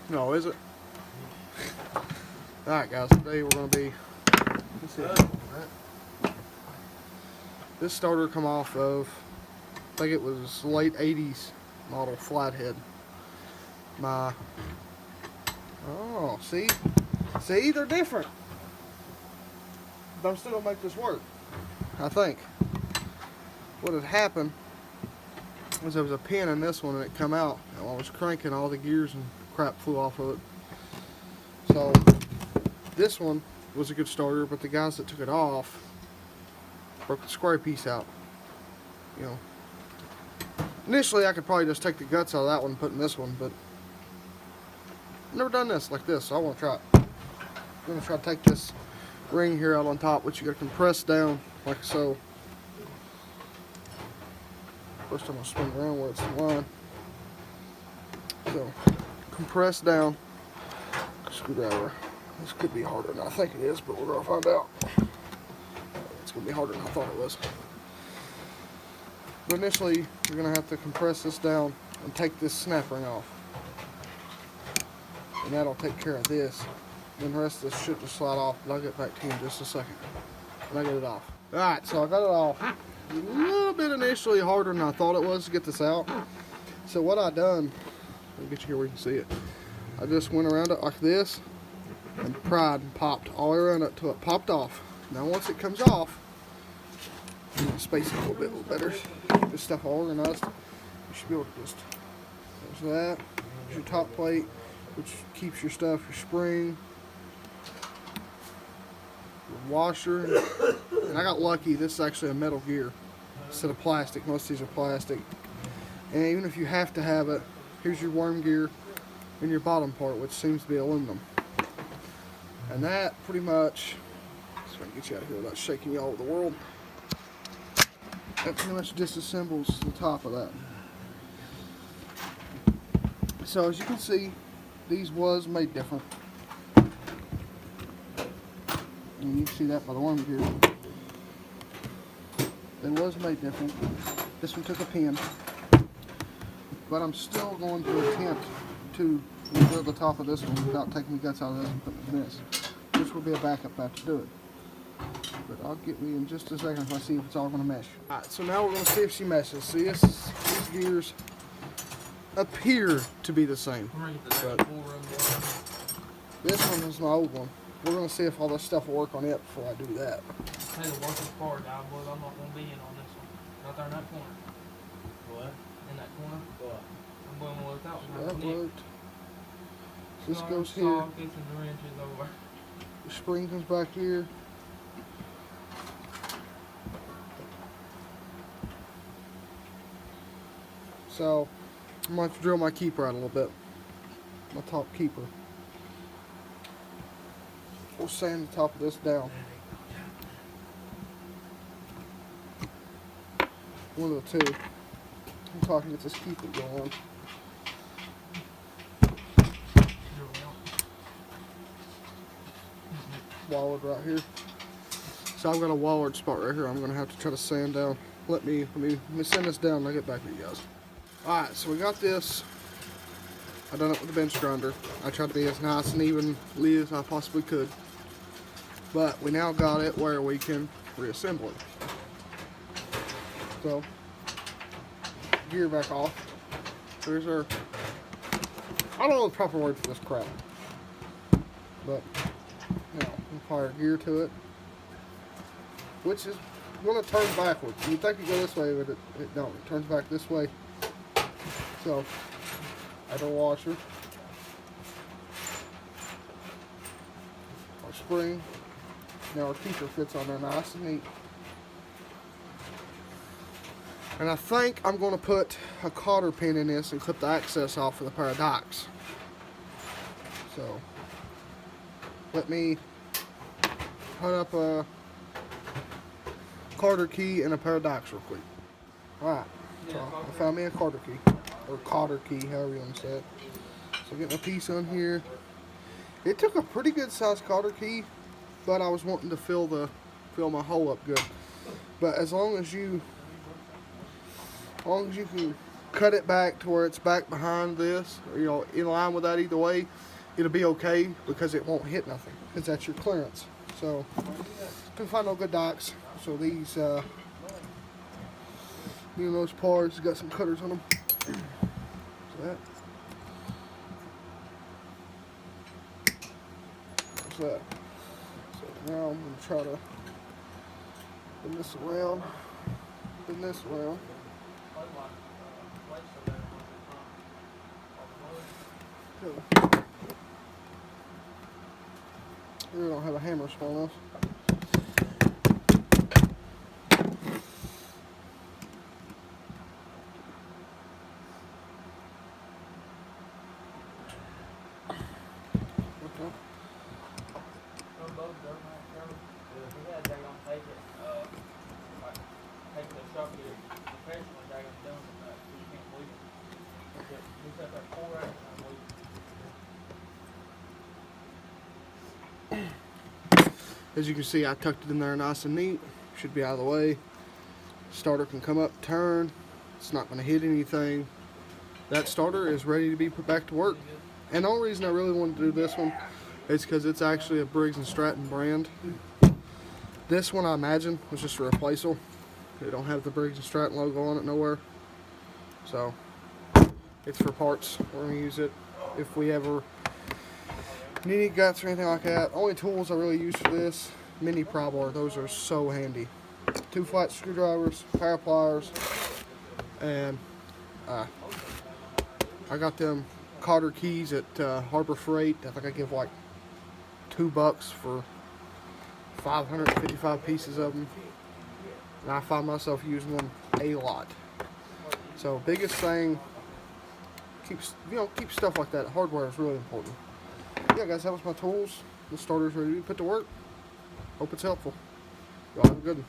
No, is it? Alright guys, today we're going to be, let's see, this starter come off of, I think it was late 80s model flathead. Oh, see, they're different. But I'm still going to make this work, I think. What had happened was there was a pin in this one and it come out, and while I was cranking, all the gears and crap flew off of it. So this one was a good starter, but the guys that took it off broke the square piece out. You know, initially I could probably just take the guts out of that one and put in this one, but I've never done this like this, so I want to try it. I'm going to try to take this ring here out on top, which you got to compress down like so. First I'm going to spin around where it's in line. So, compress down. Screwdriver. This could be harder than I think it is, but we're going to find out. It's going to be harder than I thought it was. But initially, you're going to have to compress this down and take this snap ring off. And that'll take care of this. Then the rest of this should just slide off, but I'll get back to you in just a second when I get it off. Alright, so I got it off. A little bit initially harder than I thought it was to get this out. So what I done, let me get you here where you can see it. I just went around it like this and pried and popped all the way around it until it popped off. Now once it comes off, I'm going to space it a little better. Get this stuff all organized. You should be able to just, there's that. There's your top plate, which keeps your stuff, your spring, your washer. And I got lucky, this is actually a metal gear instead of plastic. Most of these are plastic. And even if you have to have it, here's your worm gear and your bottom part, which seems to be aluminum. And that pretty much, so I can get you out of here without shaking you all over the world. That pretty much disassembles the top of that. So as you can see, these was made different. And you can see that by the worm gear. It was made different. This one took a pin. But I'm still going to attempt to rebuild the top of this one without taking the guts out of this and putting it in this. Which will be a backup after to do it. But I'll get me in just a second if I see if it's all going to mesh. Alright, so now we're going to see if she meshes. See, these gears appear to be the same. But this one is my old one. We're going to see if all this stuff will work on it before I do that. Hey, the workest part, I'm not going to be in on this one. Right there in that corner. What? In that corner. What? I'm going to look out. That worked. This goes here. Sockets and wrenches over. The spring comes back here. So, I'm going to have to drill my keeper out a little bit. My top keeper. We'll sand the top of this down. One of the two. I'm talking get this keeper going. Walled right here. So I've got a walled spot right here. I'm going to have to try to sand down. Let me sand this down and I'll get back with you guys. Alright, so we got this. I done it with a bench grinder. I tried to be as nice and evenly as I possibly could. But we now got it where we can reassemble it. So, gear back off. There's our, I don't know the proper word for this crap. But, you know, we'll apply our gear to it. Which is going to turn backwards. You'd think you go this way, but it don't. It turns back this way. So, add our washer. Our spring. Now our keeper fits on there nice and neat. And I think I'm going to put a cotter pin in this and clip the access off for the pair of docks. So, let me hunt up a Carter key and a pair of docks real quick. Alright, so I found me a Carter key. Or cotter key, however you want to say it. So getting a piece on here. It took a pretty good sized cotter key, but I was wanting to fill my hole up good. But as long as you can cut it back to where it's back behind this, or, you know, in line with that either way, it'll be okay because it won't hit nothing because that's your clearance. So couldn't find no good docks. So these most parts got some cutters on them. So that. What's that? So now I'm gonna try to bend this around. Bend this around. We don't have a hammer small enough. As you can see, I tucked it in there nice and neat. Should be out of the way. Starter can come up, turn. It's not going to hit anything. That starter is ready to be put back to work. And the only reason I really wanted to do this one is because it's actually a Briggs & Stratton brand. This one, I imagine, was just a replaceable. They don't have the Briggs & Stratton logo on it nowhere. So, it's for parts. We're going to use it if we ever need any guts or anything like that. Only tools I really use for this, mini pry bar. Those are so handy. 2 flat screwdrivers, pair of pliers, and I got them Cotter keys at Harbor Freight. I think I give like $2 for 555 pieces of them, and I find myself using them a lot. So biggest thing, keep stuff like that. Hardware is really important. Yeah, guys, that was my tools. The starter's ready to be put to work. Hope it's helpful. Y'all have a good one.